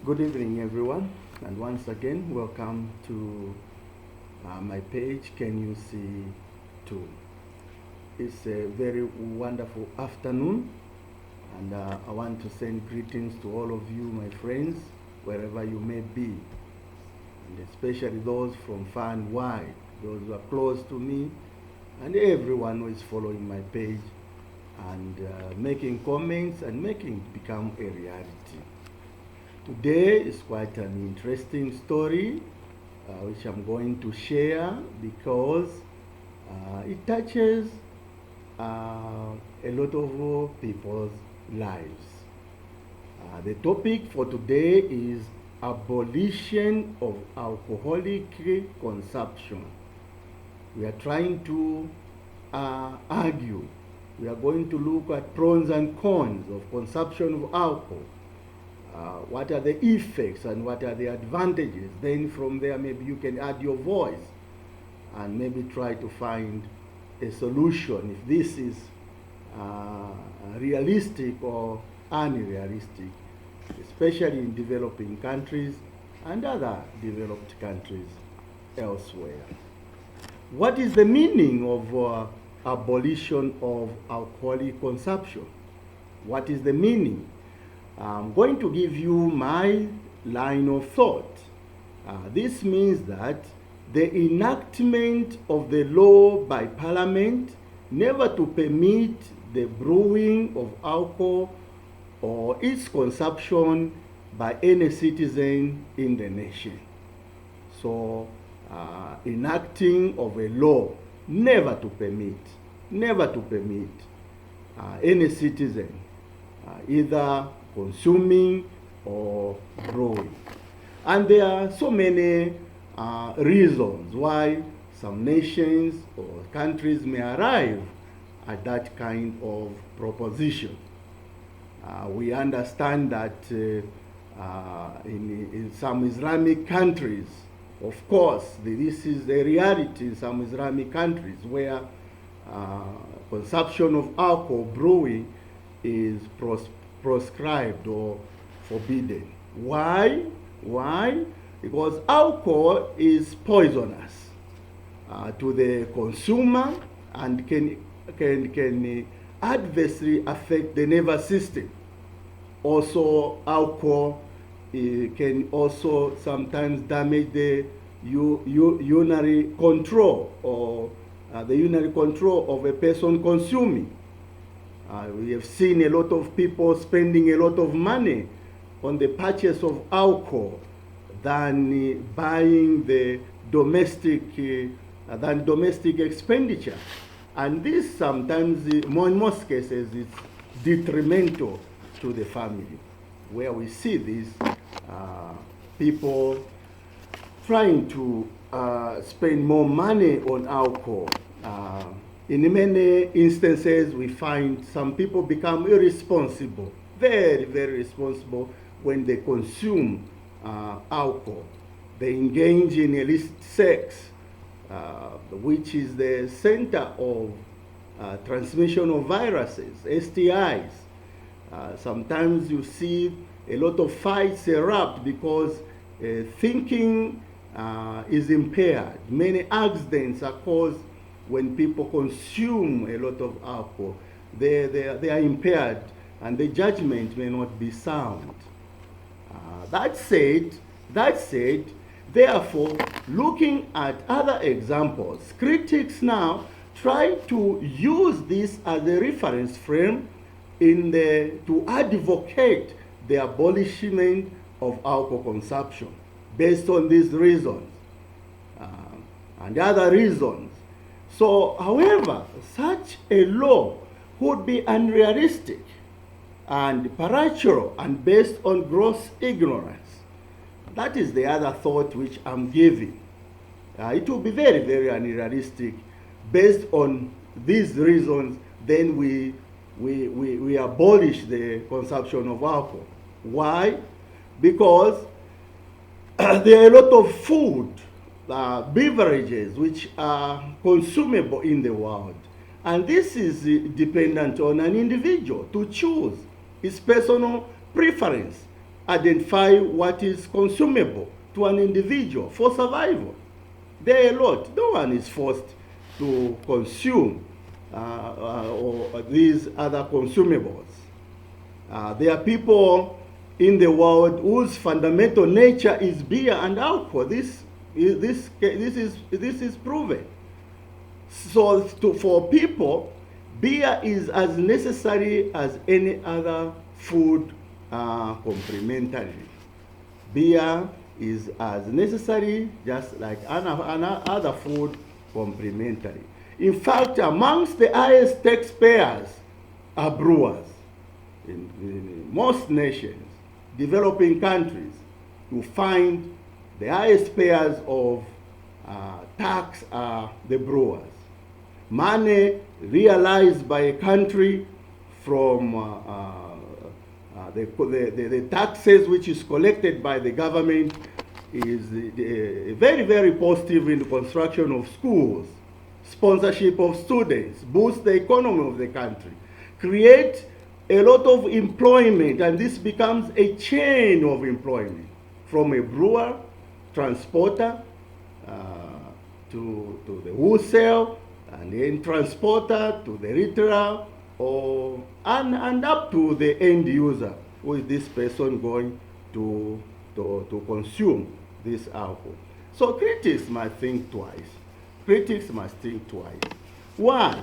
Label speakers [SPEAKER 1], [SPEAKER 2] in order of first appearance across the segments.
[SPEAKER 1] Good evening, everyone, and once again, welcome to my page. Can you see too? It's a very wonderful afternoon, and I want to send greetings to all of you, my friends, wherever you may be, and especially those from far and wide, those who are close to me, and everyone who is following my page and making comments and making it become a reality. Today is quite an interesting story which I'm going to share because it touches a lot of people's lives. The topic for today is abolition of alcoholic consumption. We are trying to argue. We are going to look at pros and cons of consumption of alcohol. What are the effects and what are the advantages? Then from there, maybe you can add your voice and maybe try to find a solution if this is realistic or unrealistic, especially in developing countries and other developed countries elsewhere. What is the meaning of abolition of alcoholic consumption? What is the meaning? I'm going to give you my line of thought. This means that the enactment of the law by Parliament never to permit the brewing of alcohol or its consumption by any citizen in the nation. So, enacting of a law never to permit any citizen either consuming or brewing. And there are so many reasons why some nations or countries may arrive at that kind of proposition. We understand that in some Islamic countries, of course, this is a reality in some Islamic countries where consumption of alcohol, brewing, is proscribed or forbidden. Why? Because alcohol is poisonous to the consumer and can adversely affect the nervous system. Also, alcohol can also sometimes damage the urinary control or the urinary control of a person consuming. We have seen a lot of people spending a lot of money on the purchase of alcohol than buying the domestic expenditure. And this sometimes, in most cases, is detrimental to the family, where we see these people trying to spend more money on alcohol. In many instances, we find some people become irresponsible, very, very responsible when they consume alcohol. They engage in illicit sex, which is the center of transmission of viruses, STIs. Sometimes you see a lot of fights erupt because thinking is impaired. Many accidents are caused when people consume a lot of alcohol. They are impaired and the judgment may not be sound. That said, therefore, looking at other examples, critics now try to use this as a reference frame to advocate the abolishment of alcohol consumption based on these reasons and other reasons. So, however, such a law would be unrealistic and parochial and based on gross ignorance. That is the other thought which I'm giving. It will be very, very unrealistic. Based on these reasons, then we abolish the consumption of alcohol. Why? Because there are a lot of food, beverages which are consumable in the world. And this is dependent on an individual to choose his personal preference identify what is consumable to an individual for survival. There are a lot. No one is forced to consume or these other consumables. There are people in the world whose fundamental nature is beer and alcohol. This is proven. So for people, beer is as necessary as any other food complementary. Beer is as necessary just like another food complementary. In fact, amongst the highest taxpayers are brewers. In most nations, developing countries, you find the highest payers of tax are the brewers. Money realized by a country from the taxes which is collected by the government is very, very positive in the construction of schools, sponsorship of students, boost the economy of the country, create a lot of employment, and this becomes a chain of employment from a brewer, transporter, to the wholesale, and then transporter to the retailer, and up to the end user, who is this person going to consume this alcohol. So critics must think twice. Critics must think twice. Why?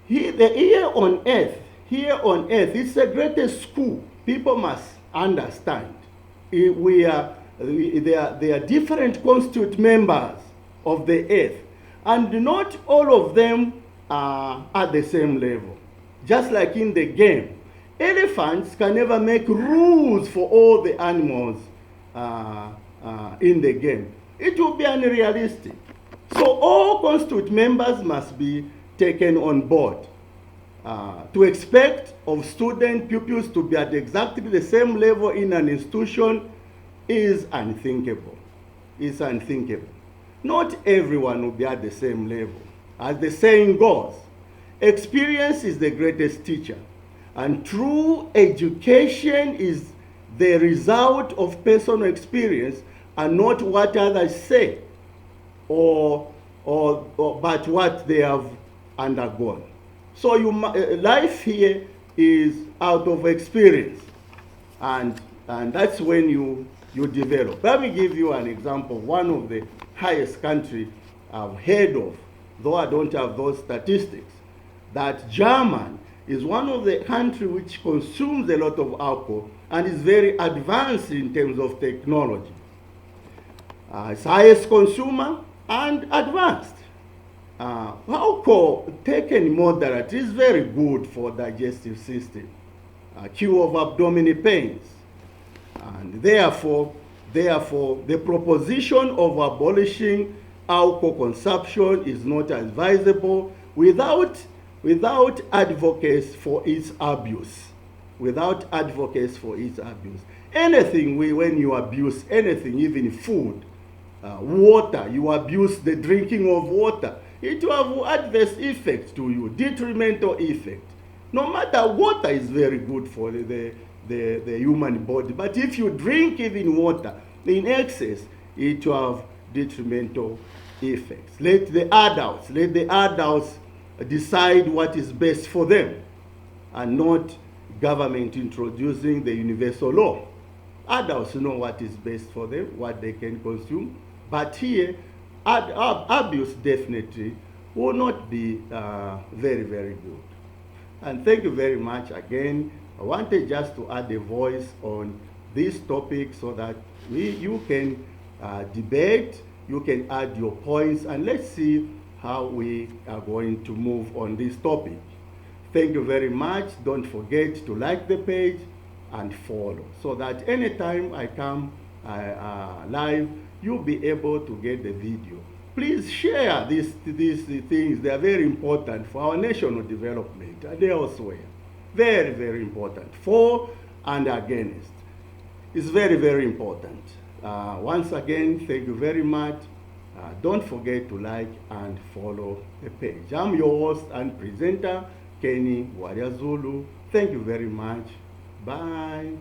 [SPEAKER 1] Here on earth, it's the greatest school. People must understand. There are different constituent members of the earth, and not all of them are at the same level. Just like in the game, elephants can never make rules for all the animals in the game. It will be unrealistic. So all constituent members must be taken on board. To expect of student pupils to be at exactly the same level in an institution is unthinkable. It's unthinkable. Not everyone will be at the same level. As the saying goes, experience is the greatest teacher, and true education is the result of personal experience and not what others say or but what they have undergone. So life here is out of experience, and that's when you develop. Let me give you an example. One of the highest country I've heard of, though I don't have those statistics, that Germany is one of the countries which consumes a lot of alcohol and is very advanced in terms of technology. It's highest consumer and advanced. Alcohol taken moderate is very good for digestive system, cure of abdominal pains, and therefore the proposition of abolishing alcohol consumption is not advisable without advocates for its abuse. Without advocates for its abuse. Anything, when you abuse anything, even food, water, you abuse the drinking of water, it will have adverse effects to you, detrimental effect. No matter, water is very good for the human body, but if you drink even water in excess, it will have detrimental effects. Let the adults decide what is best for them, and not government introducing the universal law. Adults know what is best for them, what they can consume, but here abuse definitely will not be very, very good. And thank you very much again. I wanted just to add a voice on this topic so that you can debate, you can add your points, and let's see how we are going to move on this topic. Thank you very much. Don't forget to like the page and follow, so that anytime I come live, you'll be able to get the video. Please share these things. They are very important for our national development and elsewhere. Very, very important. For and against. It's very, very important. Once again, thank you very much. Don't forget to like and follow the page. I'm your host and presenter, Kenny Warrior Zulu. Thank you very much. Bye.